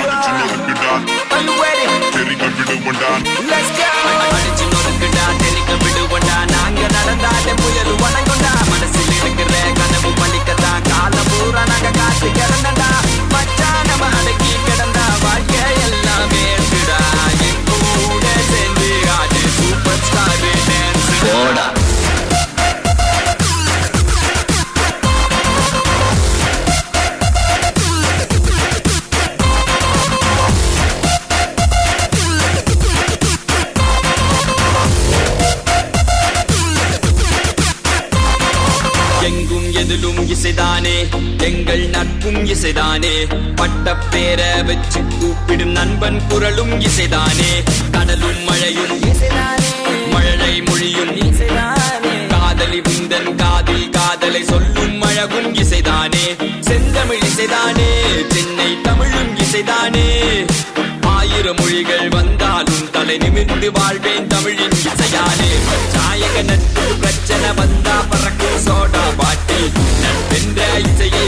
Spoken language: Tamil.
Are you ready? Let's go. அடிச்சு நொறுக்குடா தெரிக்க விடுவண்டா நாங்க நடந்தாலே புயல் வணங்குண்டா மனசில் இருக்கிற கனவு பழிக்கத்தான் காலம் பூரா நாங்க காத்து கிடந்தா மச்சான் நம்ம அடக்கி கிடந்தா வாழ்க்கை எல்லாமே இருக்குடா என் கூட சேர்ந்து ஆடு சூப்பர் ஸ்டார் டான்ஸ் போடா எங்கும் எதிலும் இசைதானே எங்கள் நட்பும் இசைதானே பட்ட பேர வச்சு கூப்பிடும் நண்பன் குரலும் இசைதானே கடலும் மழையும் இசைதானே மழலை மொழியும் இசைதானே காதலி உந்தன் காதில் காதலை சொல்லும் அழகும் இசைதானே செந்தமிழ் இசைதானே சென்னை தமிழும் இசைதானே ஆயிரம் மொழிகள் வந்தாலும் தலை நிமிர்ந்து வாழ்வேன் தமிழின் இசையானே சாயக நட்பு பிரச்சனை வந்தா பறக்கும் சோடா பாட்டி நட்பென்ற இசையை